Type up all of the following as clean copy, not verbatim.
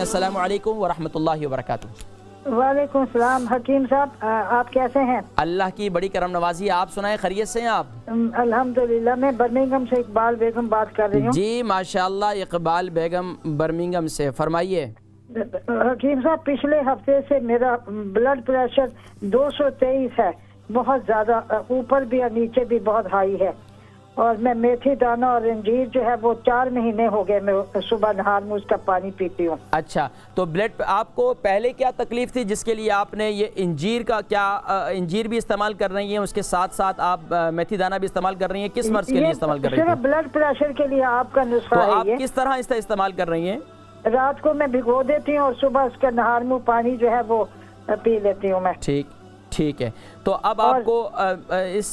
अस्सलामु अलैकुम वरहमतुल्लाहि वबरकातुह। वालेकुम सलाम। हकीम साहब आप कैसे हैं? अल्लाह की बड़ी करम नवाजी, आप सुनाएं, खैरियत से हैं आप? अल्हम्दुलिल्लाह। मैं बर्मिंघम से इकबाल बेगम बात कर रही हूँ। जी माशाअल्लाह, इकबाल बेगम बर्मिंघम से, फरमाइए। हकीम साहब पिछले हफ्ते से मेरा ब्लड प्रेशर 223 है, बहुत ज़्यादा, ऊपर भी और नीचे भी बहुत हाई है। और मैं मेथी दाना और अंजीर जो है वो 4 महीने हो गए मैं सुबह नहार में उसका पानी पीती हूँ। अच्छा, तो ब्लड आपको पहले क्या तकलीफ थी जिसके लिए आपने ये इंजीर का क्या इंजीर भी इस्तेमाल कर रही हैं, उसके साथ साथ आप मेथी दाना भी इस्तेमाल कर रही हैं, किस मर्ज के लिए इस्तेमाल कर रही हैं? ब्लड प्रेशर के लिए आपका नुस्खा तो है आप ये? किस तरह इसका इस्तेमाल कर रही हैं? रात को मैं भिगो देती हूँ और सुबह उसका नहार में पानी जो है वो पी लेती हूँ मैं। ठीक है। तो अब आपको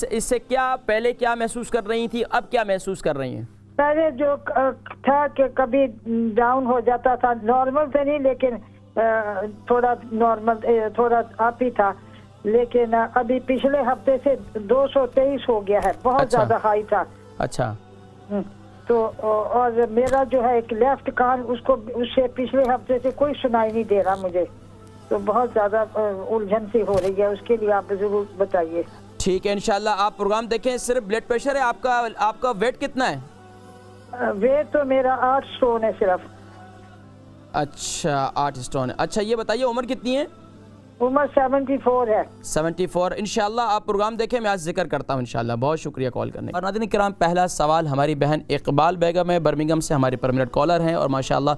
इससे क्या पहले क्या महसूस कर रही थी, अब क्या महसूस कर रही हैं? पहले जो था कि कभी डाउन हो जाता था, नॉर्मल तो नहीं लेकिन थोड़ा नॉर्मल थोड़ा अप ही था, लेकिन अभी पिछले हफ्ते से 223 हो गया है, बहुत ज्यादा हाई था। अच्छा। तो और मेरा जो है एक लेफ्ट कान उससे पिछले हफ्ते से कोई सुनाई नहीं दे रहा मुझे, तो बहुत ज़्यादा उलझन सी हो रही है, उसके लिए आप ज़रूर बताइए। ठीक है, इंशाल्लाह आप प्रोग्राम देखें। सिर्फ ब्लड प्रेशर है आपका वेट कितना है? वेट तो मेरा 8 स्टोन है सिर्फ। अच्छा, 8 स्टोन है। अच्छा, ये बताइए उम्र कितनी है? उम्र 74 है। 74। इंशाल्लाह आप प्रोग्राम देखें, मैं आज जिक्र करता हूँ इंशाल्लाह। बहुत शुक्रिया कॉल करने। और नाज़रीन किराम, पहला सवाल हमारी बहन इकबाल बेगम है, बर्मिंघम से हमारी परमानेंट कॉलर हैं और माशाल्लाह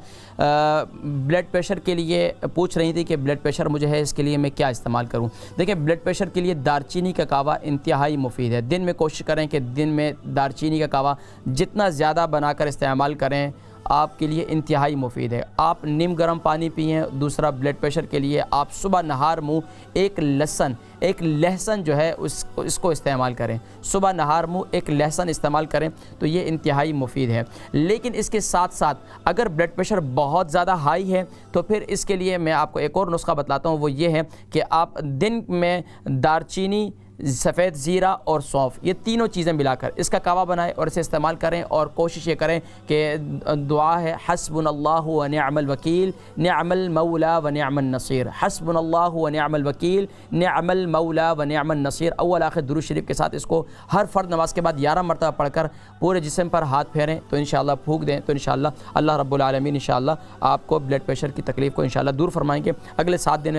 ब्लड प्रेशर के लिए पूछ रही थी कि ब्लड प्रेशर मुझे है, इसके लिए मैं क्या इस्तेमाल करूँ। देखिए, ब्लड प्रेशर के लिए दारचीनी का कावा इंतहाई मुफीद है। दिन में कोशिश करें कि दिन में दारचीनी का कावा जितना ज़्यादा बनाकर इस्तेमाल करें आपके लिए इंतहाई मुफीद है। आप नीम गर्म पानी पिएं। दूसरा, ब्लड प्रेशर के लिए आप सुबह नहार मुँह एक लहसुन जो है इसको इस्तेमाल करें। सुबह नहार मुँह एक लहसुन इस्तेमाल करें तो ये इंतहाई मुफीद है। लेकिन इसके साथ साथ अगर ब्लड प्रेशर बहुत ज़्यादा हाई है तो फिर इसके लिए मैं आपको एक और नुस्खा बताता हूँ। वो ये है कि आप दिन में दारचीनी, सफ़ेद ज़ीरा और सौंफ, ये तीनों चीज़ें मिलाकर इसका कावा बनाएं और इसे इस्तेमाल करें। और कोशिश ये करें कि दुआ है हस्बुनल्लाहु व निअमल वकील, निअमल मौला व निअमन नसीर। हस्बुनल्लाहु व निअमल वकील, निअमल मौला व निअमन नसीर। अव्वल आखिर दुरूद शरीफ के साथ इसको हर फ़र्द नमाज के बाद 11 मरतबा पढ़कर पूरे जिस्म पर हाथ फेरें तो इंशाअल्लाह फूंक दें तो इंशाअल्लाह अल्लाह रब्बुल आलमीन इंशाअल्लाह आपको ब्लड प्रेशर की तकलीफ़ को इंशाअल्लाह दूर फरमाएंगे। अगले 7 दिन में